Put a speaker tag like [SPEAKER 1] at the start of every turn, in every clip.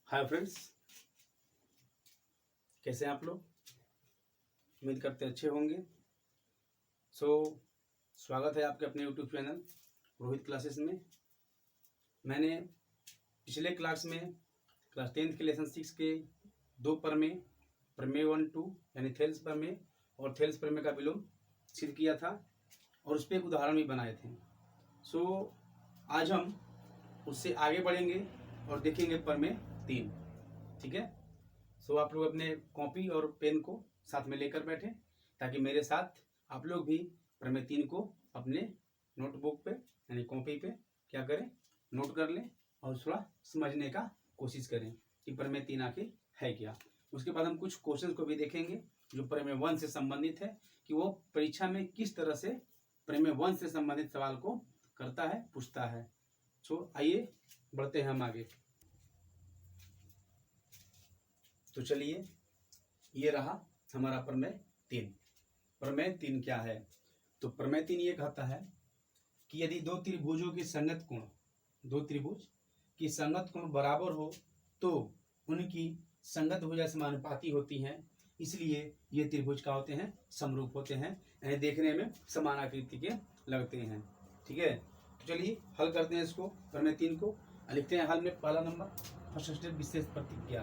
[SPEAKER 1] Hi friends, कैसे हैं आप लोग। उम्मीद करते अच्छे होंगे। स्वागत है आपके अपने यूट्यूब चैनल रोहित क्लासेस में। मैंने पिछले क्लास में क्लास 10th के लेसन 6 के दो प्रमेय 1-2 यानी थेल्स प्रमेय और थेल्स प्रमेय का विलोम सिद्ध किया था और उस पर एक उदाहरण भी बनाए थे। आज हम उससे आगे बढ़ेंगे और देखेंगे प्रमेय 3। ठीक है। आप लोग अपने कॉपी और पेन को साथ में लेकर बैठे ताकि मेरे साथ आप लोग भी प्रमेय 3 को अपने नोटबुक पे यानी कॉपी पे क्या करें, नोट कर लें और थोड़ा समझने का कोशिश करें कि प्रमेय 3 आखिर है क्या। उसके बाद हम कुछ क्वेश्चन को भी देखेंगे जो प्रमेय 1 से संबंधित है कि वो परीक्षा में किस तरह से प्रमेय 1 से संबंधित सवाल को करता है, पूछता है। आइए बढ़ते हैं हम आगे। तो चलिए, ये रहा हमारा प्रमेय 3। प्रमेय 3 क्या है? तो प्रमेय 3 ये कहता है कि यदि दो त्रिभुजों की संगत कोण बराबर हो तो उनकी संगत भुजा समानुपाती होती हैं, इसलिए ये त्रिभुज क्या होते हैं, समरूप होते हैं, यानी देखने में समान आकृति के लगते हैं। ठीक है। तो चलिए हल करते हैं इसको, प्रमेय 3 को लिखते हैं। हल में पहला नंबर फर्स्ट स्टेप विशेष प्रतिज्ञा।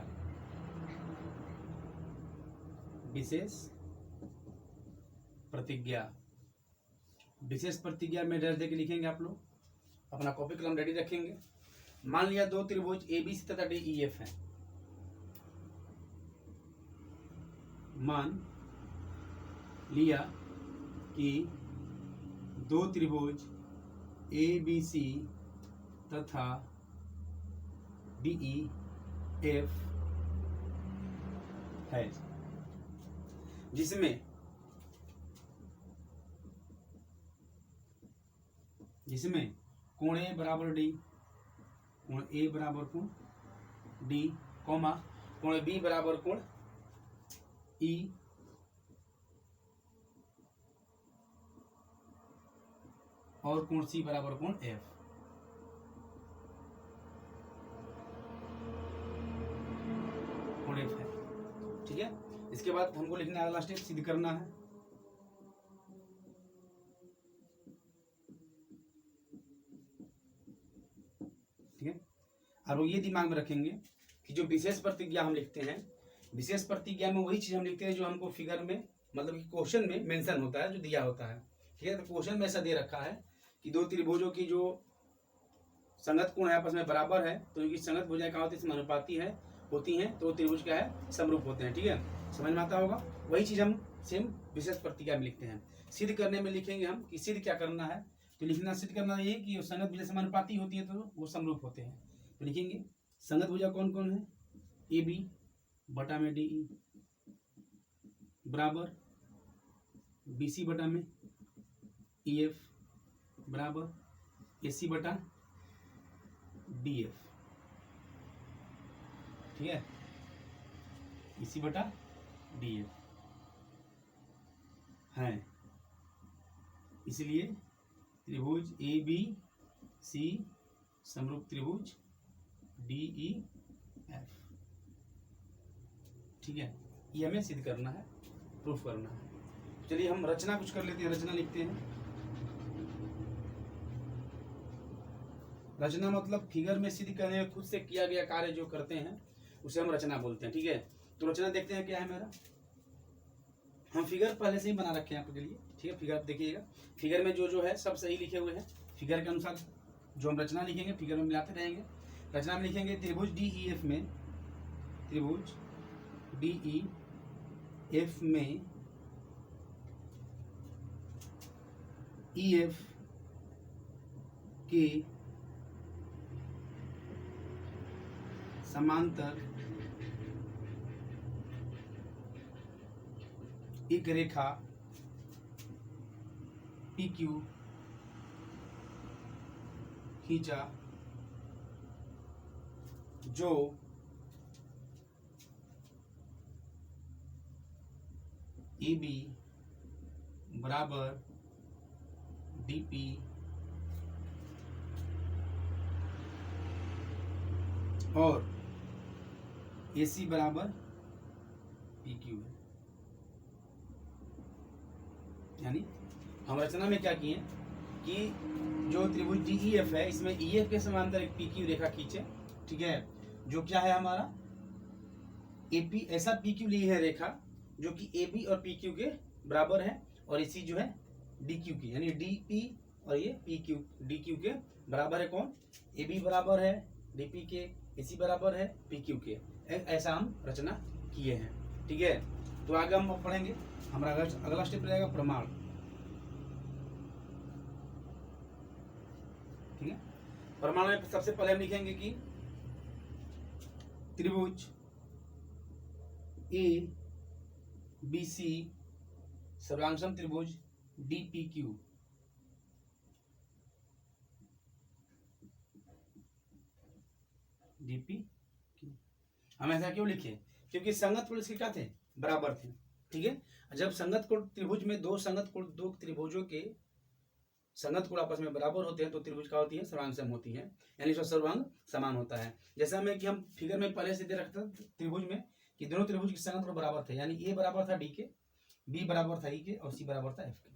[SPEAKER 1] विशेष प्रतिज्ञा में डर दे के लिखेंगे। आप लोग अपना कॉपी कलम रेडी रखेंगे। मान लिया दो त्रिभुज ABC तथा DEF हैं। मान लिया कि दो त्रिभुज ABC तथा DEF है जिसमें कोण A बराबर D, कॉमा कोण B बराबर कोण E और कोण C बराबर कोण F। कोण F है। ठीक है। इसके बाद हमको लिखना है, अगला स्टेप सिद्ध करना है। ठीक है। और वो ये दिमाग में रखेंगे कि जो विशेष प्रतिज्ञा हम लिखते हैं, विशेष प्रतिज्ञा में वही चीज हम लिखते हैं जो हमको फिगर में मतलब कि क्वेश्चन में मेंशन होता है, जो दिया होता है। ठीक है। तो क्वेश्चन में ऐसा दे रखा है कि दो त्रिभुजों की जो संगत कोण है आपस में बराबर है, तो इनकी संगत भुजाएं क्या होती है, समानुपाती होती हैं, तो त्रिभुज क्या है, समरूप होते हैं। ठीक है, समझ में आता होगा। वही चीज हम सेम विशेष प्रतिज्ञा में लिखते हैं। सिद्ध करने में लिखेंगे हम कि सिद्ध क्या करना है। तो लिखना सिद्ध करना ये कि संगत भुजा समानुपाती होती है तो वो समरूप होते हैं। तो लिखेंगे संगत भुजा कौन कौन है, AB बटा में DE बराबर BC बटा में EF बराबर AC बटा DF। ठीक है, AC बटा DF है। इसलिए त्रिभुज ABC समरूप त्रिभुज DEF। ठीक है, ये हमें सिद्ध करना है, प्रूफ करना है। चलिए हम रचना कुछ कर लेते हैं। रचना लिखते हैं। रचना मतलब फिगर में सिद्ध करने में खुद से किया गया कार्य जो करते हैं उसे हम रचना बोलते हैं। ठीक है। तो रचना देखते हैं क्या है मेरा। हम फिगर पहले से ही बना रखे हैं आपके लिए। ठीक है, फिगर देखिएगा। फिगर में जो है सब सही लिखे हुए हैं। फिगर के अनुसार जो हम रचना लिखेंगे फिगर में मिलाते रहेंगे। रचना में लिखेंगे त्रिभुज DEF में, त्रिभुज DEF में EF के समांतर एक रेखा PQ खींचा जो AB बराबर DP और AC बराबर PQ है। यानी हम रचना में क्या किए कि जो त्रिभुज DEF है इसमें EF के समांतर एक PQ रेखा खींचे, ठीक है, जो क्या है हमारा AP, ऐसा PQ ली है रेखा जो कि AB और PQ के बराबर है, और इसी जो है DQ की, यानी DP और ये PQ DQ के बराबर है। कौन? AB बराबर है DP के, AC बराबर है PQ के। ऐसा हम रचना किए हैं, ठीक है। तो आगे हम पढ़ेंगे, हमारा अगला स्टेप रहेगा प्रमाण, ठीक है। प्रमाण में सबसे पहले हम लिखेंगे कि त्रिभुज ABC सर्वांगसम त्रिभुज DPQ हम ऐसा क्यों लिखे? क्योंकि संगत कोण इसके क्या थे? बराबर थे, ठीक है। जब संगत कोण त्रिभुज में दो त्रिभुजों के संगत कोण आपस में बराबर होते हैं तो त्रिभुज क्या होती है? सर्वांगसम होती है, यानी इसका सर्वांग समान होता है। जैसा में कि हम फिगर में पहले से दे रखते त्रिभुज में कि दोनों त्रिभुज के संगत कोण बराबर थे, यानी A बराबर था D के, B बराबर था E के और C बराबर था F के,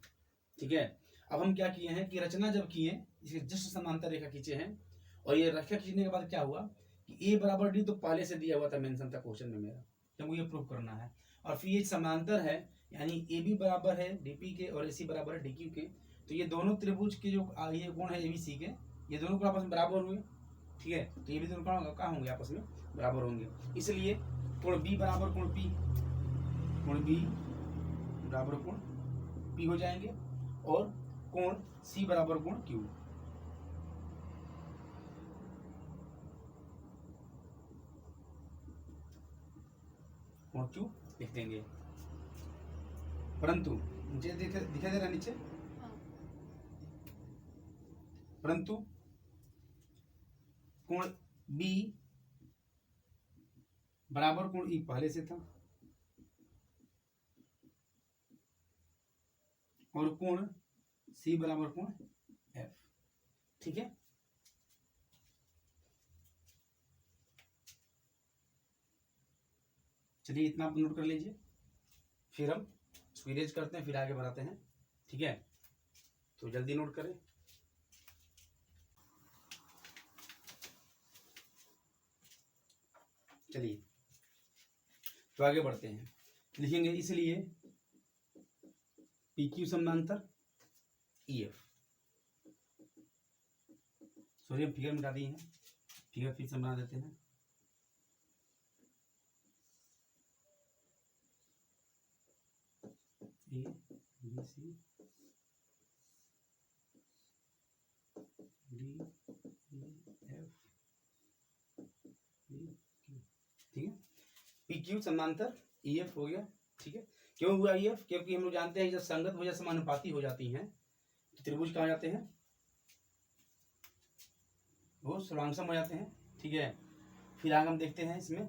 [SPEAKER 1] ठीक है। अब हम क्या किए हैं कि रचना जब किए, इसके जस्ट समांतर रेखा खींचे हैं, और ये रेखा खींचने के बाद क्या हुआ कि A बराबर D तो पहले से दिया हुआ था, मेंशन था क्वेश्चन में मेरा, हमको ये प्रूव करना है। और फिर ये समांतर है, यानी AB बराबर है DP के और AC बराबर है DQ के, तो ये दोनों त्रिभुज के जो ये कोण है ABC के, ये दोनों कोण आपस में बराबर हुए, ठीक है। तो ये भी दोनों क्या होंगे? आपस में बराबर होंगे। इसलिए कोण B बराबर कोण P, कोण B बराबर कोण P हो जाएंगे, और कोण C बराबर कोण Q। कोण Q लिख देंगे। परंतु नीचे दिखाई दे रहा है नीचे, परंतु कोण B बराबर कोण E पहले से था, और कोण C बराबर कोण F, ठीक है। चलिए इतना आप नोट कर लीजिए, फिर हम इसको इरेज करते हैं, फिर आगे बढ़ाते हैं, ठीक है। तो जल्दी नोट करें। चलिए तो आगे बढ़ते हैं, लिखेंगे इसलिए PQ समांतर EF, सॉरी हम फिगर मिटा दिए हैं, फिगर फिर से बना देते हैं। A B C D E F P Q, ठीक है। PQ समांतर EF हो गया, ठीक है। क्यों हुआ EF? क्योंकि हम लोग जानते हैं जब संगत वजह समानुपाती हो जाती हैं तो त्रिभुज कहाँ जाते हैं? वो सर्वांगसम हो जाते हैं, ठीक है। फिर आगे हम देखते हैं इसमें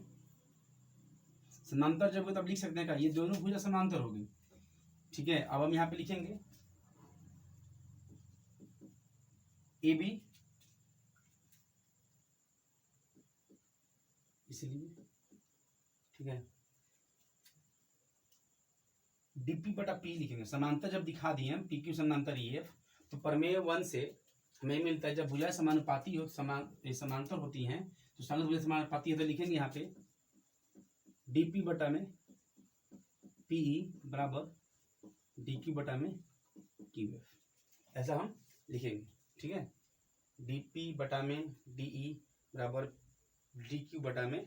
[SPEAKER 1] समांतर जब तब लिख सकते हैं का ये दोनों भुजा समांतर होगी, ठीक है। अब हम यहाँ पे लिखेंगे AB, इसलिए ठीक है DP बटा P लिखेंगे। समांतर जब दिखा दिए हम PQ समांतर EF, तो प्रमेय 1 से हमें मिलता है जब भुजाएं समानुपाती हो समांतर होती हैं तो संगत भुजा समानुपाती है, तो लिखेंगे यहाँ पे DP बटा में PE बराबर DQ बटा में QF, ऐसा हम लिखेंगे, ठीक है। DP बटा में DE बराबर DQ बटा में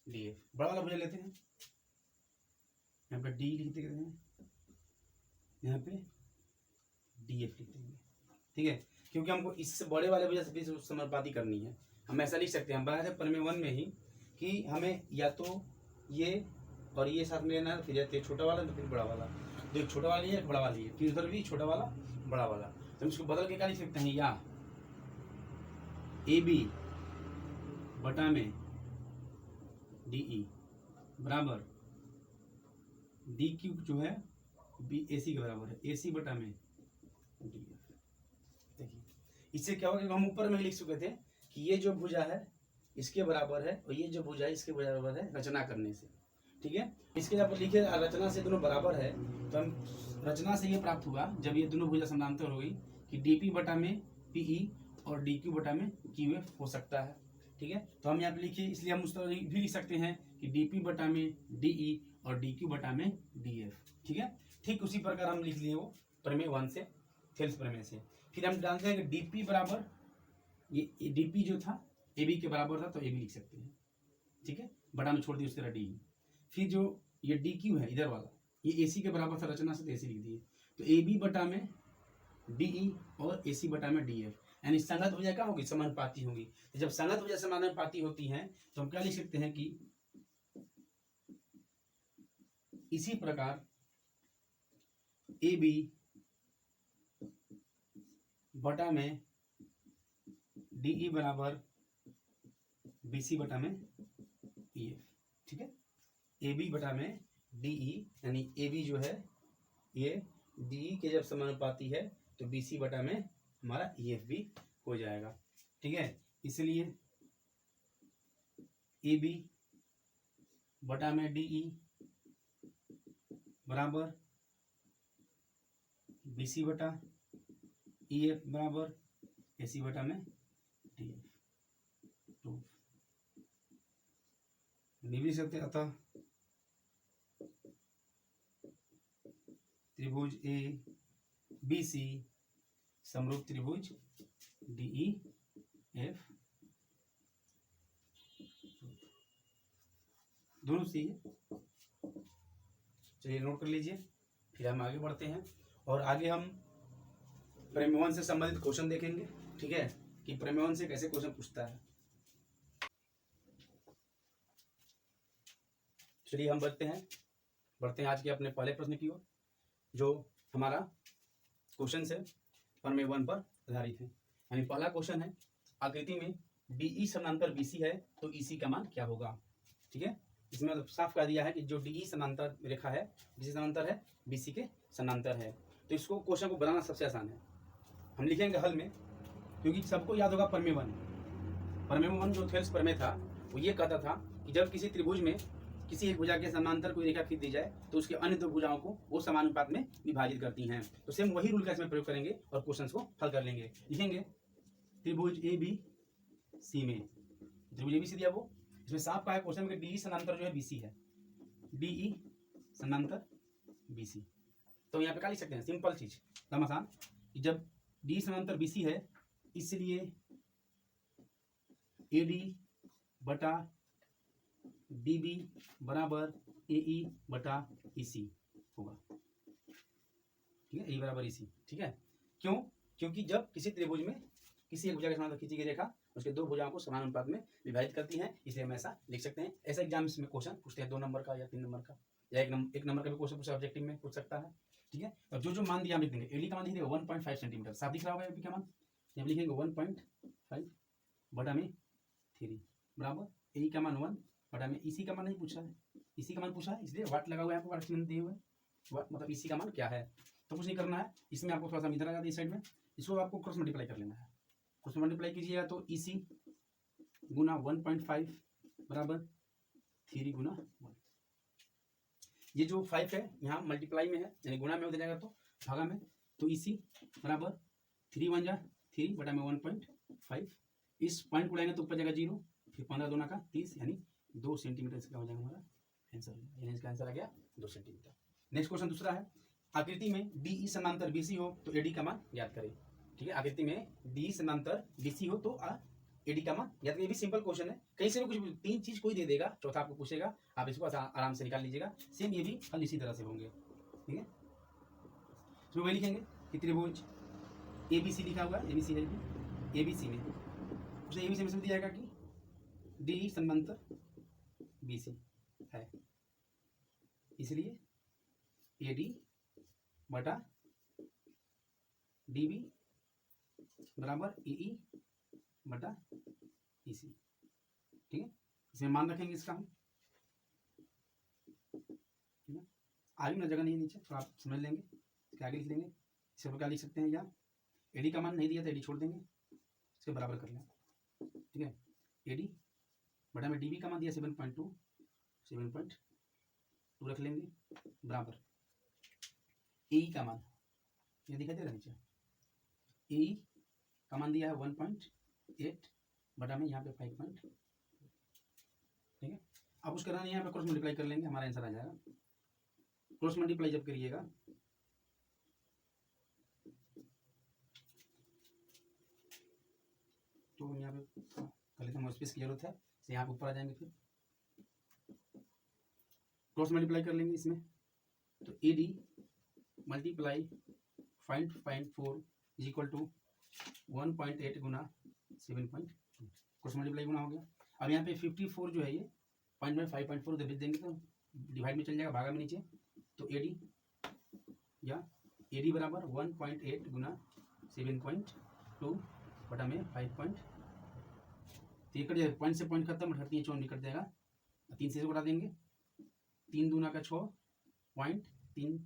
[SPEAKER 1] DF। बड़ा वाला भुजा लेते हैं, यहाँ पे D लिख देते हैं, यहाँ पे DF लिख देंगे, ठीक है। क्योंकि हमको इससे बड़े वाले भुजा से समानुपाती करनी है, हम ऐसा लिख सकते हैं, हम बनाए थे प्रमेय 1 में ही कि हमें या तो ये और ये साथ में लेना है, फिर या छोटा वाला तो फिर बड़ा वाला, तो एक छोटा वाला है एक बड़ा वाला है, फिर उधर भी छोटा वाला बड़ा वाला, तो हम इसको बदल के क्या लिख सकते हैं, या AB बटा में DE बराबर DQ जो है AC के बराबर है, AC बटा में DF। देखिए इससे क्या होगा कि हम ऊपर में लिख चुके थे कि ये जो भुजा है इसके बराबर है और ये जो भुजा है इसके बराबर है रचना करने से। ठीक है, इसके जब लिखे रचना से दोनों बराबर है तो हम रचना से ये प्राप्त हुआ जब ये दोनों भुजा समानांतर हो गई कि dp बटा में pe और dq बटा में qf हो सकता है। ठीक है, तो हम यहाँ पे लिखिए, इसलिए हम उस तरह भी लिख सकते हैं कि dp बटा में de और dq बटा में df। ठीक है, ठीक उसी प्रकार हम लिख लिए वो प्रमेय 1 से, थेल्स प्रमेय से। फिर हम जानते हैं कि dp बराबर, ये dp जो था ab के बराबर था तो ab लिख सकते हैं। ठीक है, बटा में छोड़ दिए उस तरह de। फिर जो ये dq है इधर वाला, ये ac के बराबर था रचना से, तो ac लिख दिए। तो ab बटा में de और ac बटा में df, यानी संगत भुजा क्या होगी, समानुपाती होगी। तो जब संगत भुजा समानुपाती होती हैं तो हम क्या लिख सकते हैं कि इसी प्रकार AB बटा में DE बराबर BC बटा में EF। ठीक है, AB बटा में DE, यानी AB जो है ये DE के जब समानुपाती है तो BC बटा में हमारा EF भी हो जाएगा। ठीक है, इसलिए AB बटा में DE बराबर BC बटा EF बराबर AC बटा में DF। तो निभी सकते, अतः त्रिभुज ए बी सी समरूप त्रिभुज DE F दोनों सी है। चलिए नोट कर लीजिए, फिर हम आगे बढ़ते हैं और आगे हम प्रमेय 1 से संबंधित क्वेश्चन देखेंगे। ठीक है, कि प्रमेय 1 से कैसे क्वेश्चन पूछता है। चलिए हम बढ़ते हैं आज के अपने पहले प्रश्न की ओर, जो हमारा क्वेश्चन है प्रमेय 1 पर आधारित है। यानी पहला क्वेश्चन है, आकृति में DE समानांतर BC है तो EC का मान क्या होगा। ठीक है, इसमें साफ कह दिया है कि जो DE समानांतर रेखा है, BC समानांतर है, BC के समानांतर है। तो इसको क्वेश्चन को बनाना सबसे आसान है। हम लिखेंगे हल में, क्योंकि सबको याद होगा प्रमेय 1 जो थेल्स प्रमेय था वो ये कहता था कि जब किसी त्रिभुज में किसी एक भुजा के समानांतर कोई रेखा खींच दी जाए तो उसके अन्य दो भुजाओं को वो समानुपात में विभाजित करती हैं। तो सेम वही रूल का इसमें प्रयोग करेंगे और क्वेश्चंस को हल कर लेंगे। लिखेंगे त्रिभुज ABC में, त्रिभुज ABC दिया वो, इसमें साफ कहा है क्वेश्चन में DE समानांतर जो है BC है, DE समानांतर BC। तो यहाँ पे क्या लिख सकते हैं, सिंपल चीज एकदम आसान, कि जब DE समानांतर BC है इसलिए AD बटा DB बराबर AE बटा EC होगा। ठीक है, AE बराबर EC। ठीक है, क्यों, क्योंकि जब किसी त्रिभुज में किसी एक भुजा के समानांतर खींची गई रेखा उसके दो भुजाओं को समान अनुपात में विभाजित करती है, इसलिए हम ऐसा लिख सकते हैं। ऐसा एग्जाम्स में क्वेश्चन पूछते हैं 2 नंबर का या 3 नंबर का या एक नंबर का भी क्वेश्चन पूछा ऑब्जेक्टिव में पूछ सकता है। ठीक है, और जो मान दिया हम लिख देंगे। AD का मान लिखिएगा 1.5 सेंटीमीटर, साफ दिख रहा होगा AB का मान, यहाँ लिखेंगे 1.5 बटा में 3 बराबर AE का मान 1 बटा में EC का मान नहीं पूछा है, EC का मान पूछा है इसलिए वाट लगा हुआ है, यहाँ पर वाट चिन्ह दिए हुए वाट, मतलब EC का मान क्या है। तो कुछ नहीं करना है, इसमें आपको थोड़ा सा इधर लगा दिया साइड में, इसको आपको क्रॉस मल्टीप्लाई कर लेना है। क्रॉस मल्टीप्लाई कीजिएगा तो EC गुना 1.5 बराबर 3 गुना 1। ये जो 5 है यहाँ मल्टीप्लाई में है, यानी गुना में हो जाएगा तो भागा में, तो EC बराबर 3 1 जा 3 बटा में 1.5। इस पॉइंट को लाएंगे तो ऊपर जाएगा 0, फिर 15 दूना का 30, यानी 2 सेंटीमीटर इसका हो जाएगा हमारा आंसर। यानी इसका आंसर आ गया 2 सेंटीमीटर। नेक्स्ट क्वेश्चन दूसरा है, आकृति में DE समानांतर BC हो तो AD का मान याद करें। ठीक है, आकृति में DE समानांतर BC हो तो AD का मान याद करें। ये भी सिंपल क्वेश्चन है, कहीं से भी कुछ 3 चीज कोई दे देगा, चौथा आपको पूछेगा, आप इसको आराम से निकाल लीजिएगा। सेम ये भी हल इसी तरह से होंगे। ठीक है, इसमें वही लिखेंगे कि त्रिभुज ABC लिखा हुआ है, ABC है, ABC में उसे ABC में दिया जाएगा कि DE समानांतर BC है, इसलिए AD बटा DB बराबर EE बटा EC। ठीक है, इसमें मान रखेंगे इसका हम। ठीक है, आगे ना जगह नहीं है नीचे, तो आप समझ लेंगे, इसके आगे लिख लेंगे। इसे क्या लिख सकते हैं, या AD का मान नहीं दिया तो AD छोड़ देंगे, इसके बराबर कर लें। ठीक है, AD बटा में डी बी का मान दिया 7.2 रख लेंगे बराबर ए का मान ये दिखाई दे रहा है नीचे, ए का मान दिया है 1.8 बटा में यहाँ पे 5. ठीक है, अब उसका नहीं यहाँ पे क्रॉस मल्टीप्लाई कर लेंगे, हमारा आंसर आ जाएगा. क्रॉस मल्टीप्लाई जब करिएगा तो हम यहाँ पे कर लेते हैं, स्पेस की जरूरत है, तो यहाँ पे ऊपर आ जाएंगे. फिर क्रॉस मल्टीप्लाई कर लेंगे इसमें, तो A D multiply 5.4 is equal to 1.8 गुना 7.2. क्रॉस मल्टीप्लाई गुना हो गया. अब यहाँ पे 54 जो है ये 5.4 भेज देंगे तो डिवाइड में चल जाएगा, भागा में नीचे. तो ए डी या ए डी बराबर 1.8 गुना 7.2 बटा में 5. तो ये कट जाएगा, पॉइंट से पॉइंट खत्म, 38 चौन निकट जाएगा, 3 से घटा देंगे, 3 दूना का 6 पॉइंट 3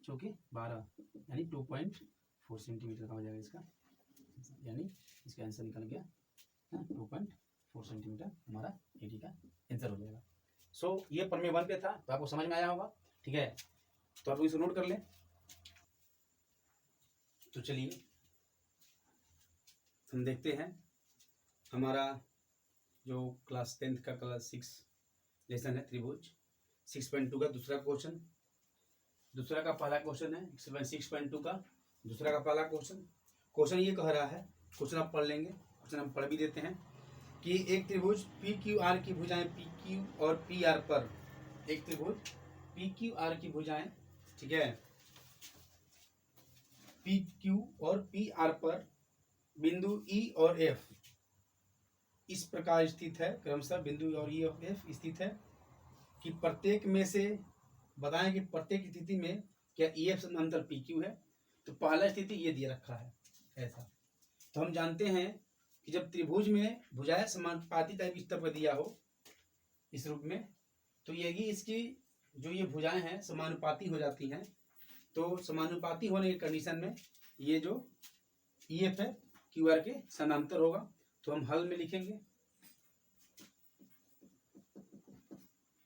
[SPEAKER 1] चौके 12 यानी 2.4 सेंटीमीटर का हो जाएगा इसका, यानी इसका आंसर निकल गया 2.4 सेंटीमीटर हमारा एडी का आंसर हो जाएगा. सो ये प्रमेय 1 पे था, तो आपको समझ में आया होगा. ठीक है, तो आप इसे नोट कर लें. तो चलिए हम देखते हैं हमारा जो क्लास 10th का क्लास 6 लेसन है त्रिभुज 6.2 का दूसरा क्वेश्चन. दूसरा का पहला क्वेश्चन है 6.2 का दूसरा का पहला क्वेश्चन ये कह रहा है, क्वेश्चन आप पढ़ लेंगे, क्वेश्चन हम पढ़ भी देते हैं कि एक त्रिभुज पी क्यू आर की भुजाएं पी क्यू और पी आर पर, एक त्रिभुज पी क्यू आर की भुजाएं, ठीक है, पी क्यू और पी आर पर बिंदु ई और एफ इस प्रकार स्थित है, क्रमशः बिंदु और ई और एफ स्थित है कि प्रत्येक में से बताएं कि प्रत्येक स्थिति में क्या ई एफ समांतर पी क्यू है. तो पहला स्थिति ये दिया रखा है ऐसा. तो हम जानते हैं कि जब त्रिभुज में भुजाएं समानुपाती टाइप इस तरह दिया हो इस रूप में, तो यही इसकी जो ये भुजाएं हैं समानुपाती हो जाती हैं. तो समानुपाती होने की कंडीशन में ये जो ई एफ है क्यू आर के समानांतर होगा. तो हम हल में लिखेंगे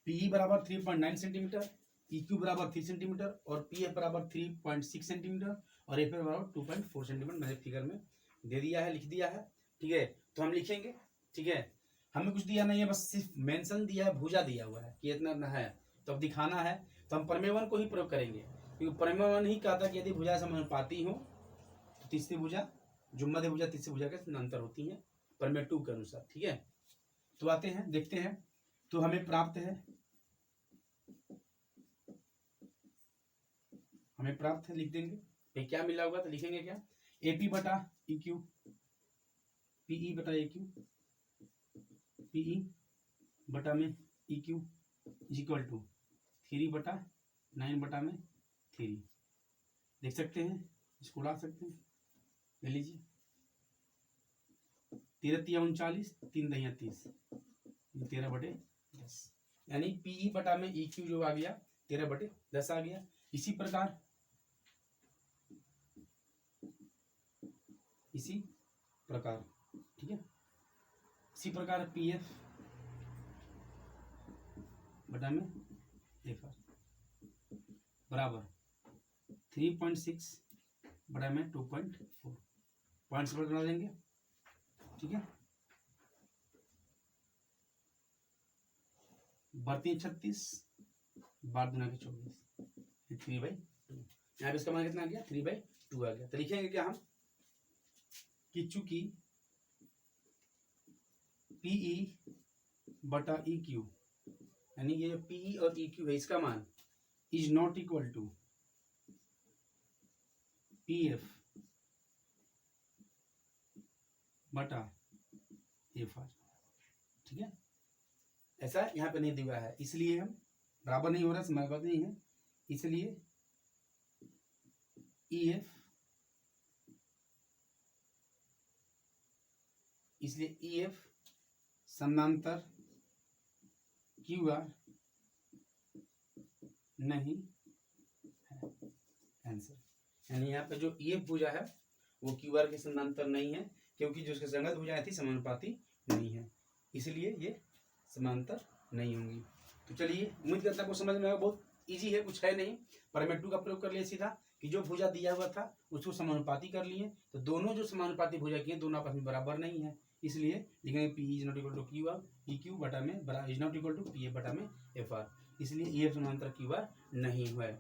[SPEAKER 1] पी बराबर 3.9 सेंटीमीटर, ई क्यू बराबर 3 सेंटीमीटर और पी एफ बराबर 3.6 सेंटीमीटर और एफ बराबर 2.4 सेंटीमीटर मैंने फिगर में दे दिया है, लिख दिया है. ठीक है, तो हम लिखेंगे. ठीक है, हमें कुछ दिया नहीं है, बस सिर्फ मेंशन दिया है, भुजा दिया हुआ है कि इतना है. तो अब दिखाना है तो हम प्रमेय 1 को ही प्रयोग करेंगे, क्योंकि प्रमेय 1 ही कहा था कि यदि भुजा समानुपाती हो तो तीसरी भुजा जो मध्य भुजा तीसरी भुजा के समानांतर होती है प्रमेय 2 के अनुसार. ठीक है, तो आते हैं देखते हैं. तो हमें प्राप्त है लिख देंगे क्या मिला होगा, तो लिखेंगे क्या एपी बटा ई क्यू, पीई बटा ए क्यू, पीई बटा में E Q is equal to 3 बटा 9 बटा में 3. देख सकते हैं, इसको उड़ा सकते हैं, ले लीजिए 13 तिया 39, 3 दहिया 30, 13 बटे 10 यानी पीई बटा में ई क्यू जो आ गया 13 बटे 10 आ गया. इसी प्रकार ठीक है, इसी प्रकार पी एफ बटा में एफ आर बराबर 3.6 बटा में 2.4 पॉइंट्स पर बना देंगे. ठीक है, बढ़ती 36 12 गुना के 24 3/2. यहाँ पे इसका मान कितना आ गया 3/2 आ गया. तो लिखेंगे क्या हम कि चूंकि पीई बटा ई क्यू यानी ये पीई और ई क्यू है इसका मान is not equal to P F बटा एफ आर. ठीक है, ऐसा यहाँ पे नहीं दिया है, इसलिए हम बराबर नहीं हो रहा, समानुपाती नहीं है, इसलिए ई एफ समानांतर क्यू आर नहीं है आंसर. यानी यहाँ पे जो ई एफ भुजा है वो क्यू आर के समानांतर नहीं है, क्योंकि जो उसके संगत भुजाएं थी समानुपाती नहीं है, इसलिए ये समांतर नहीं होंगी। तो चलिए, उम्मीद करता हूँ समझ में आएगा। बहुत इजी है, कुछ है नहीं। प्रमेय 2 का प्रयोग कर लिए सीधा कि जो भुजा दिया हुआ था उसको समानुपाती कर लिए। तो दोनों जो समानुपाती भुजा की दोनों आपस में बराबर नहीं है, इसलिए लिखेंगे P is not equal to Q R, E Q बटा में is not equal to P F बटा में एफ आर, इसलिए ई एफ समांतर क्यू आर नहीं है।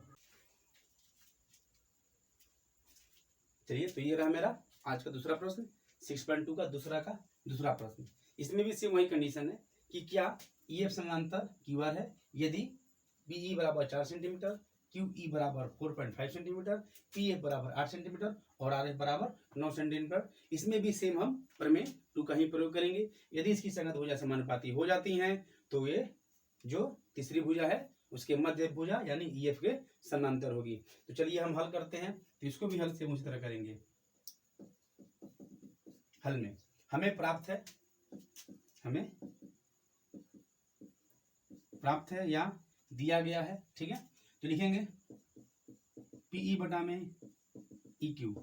[SPEAKER 1] चलिए, तो ये रहा मेरा आज का दूसरा प्रश्न, 6.2 का दूसरा प्रश्न। इसमें भी सेम वही कंडीशन है कि क्या ई एफ समांतर क्यू आर है यदि बी ई बराबर 4 सेंटीमीटर, क्यू ई बराबर 4.5 सेंटीमीटर, पी एफ बराबर 8 सेंटीमीटर और आर एफ बराबर 9 सेंटीमीटर। इसमें भी सेम हम प्रमेय 2 का ही प्रयोग करेंगे। यदि इसकी संगत भुजा समानुपाती हो जाती हैं तो ये जो तीसरी भुजा है उसके मध्य भुजा यानी ई एफ के समांतर होगी। तो चलिए हम हल करते हैं, तो इसको भी हल से उसी तरह करेंगे। हल में हमें प्राप्त है या दिया गया है, ठीक है। तो लिखेंगे पीई बटा में ई क्यू।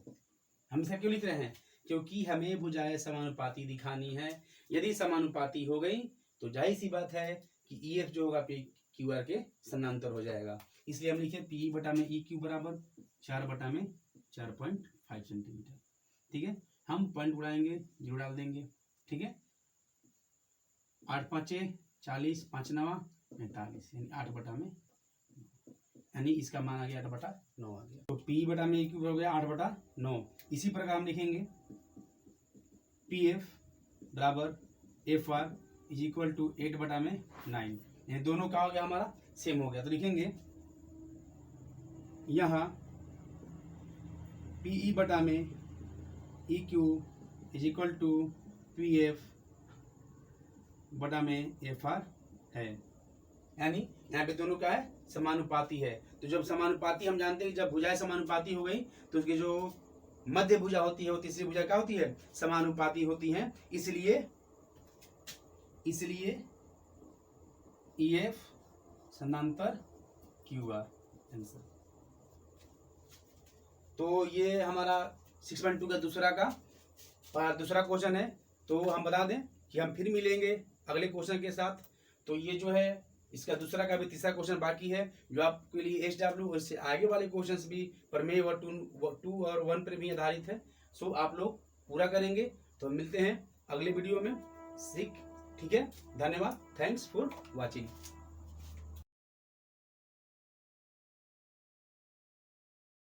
[SPEAKER 1] हम इसे क्यों लिख रहे हैं? क्योंकि हमें भुजाएं समानुपाती दिखानी है। यदि समानुपाती हो गई तो जाहिर सी बात है कि ई एफ जो होगा पी क्यू आर के समांतर हो जाएगा। इसलिए हम लिखे पीई बटा में ई क्यू बराबर 4 बटा में 4.5 सेंटीमीटर, ठीक है। हम पॉइंट उड़ाएंगे, जीरो डाल देंगे, ठीक है। 8 5 40, 5 9 45, यानी 8 बटा में, यानी इसका मान आ गया 8 बटा 9 आ गया। तो पी बटा में क्यू हो गया 8 बटा 9। इसी प्रकार हम लिखेंगे पी एफ बराबर F R is equal to 8 बटा में 9। ये दोनों का हो गया हमारा सेम हो गया। तो लिखेंगे यहाँ पी ई बटा में E Q is equal to P F बटा में एफ आर है, यानी यहाँ पे दोनों का है समानुपाती है। तो जब समानुपाती हम जानते हैं जब भुजाएं समानुपाती हो गई तो उसकी जो मध्य भुजा होती है वो तीसरी भुजा क्या होती है? समानुपाती होती है। इसलिए ई एफ समांतर क्यू आर आंसर। तो ये हमारा 6.2 का दूसरा क्वेश्चन है। तो हम बता दें कि हम फिर मिलेंगे अगले क्वेश्चन के साथ। तो ये जो है इसका दूसरा का भी तीसरा क्वेश्चन बाकी है जो आपके लिए SW और इससे आगे वाले क्वेश्चंस भी प्रमेय 2 और 1 पर भी आधारित है। सो आप लोग पूरा करेंगे। तो मिलते हैं अगले वीडियो में, ठीक है। धन्यवाद, थैंक्स फॉर वॉचिंग।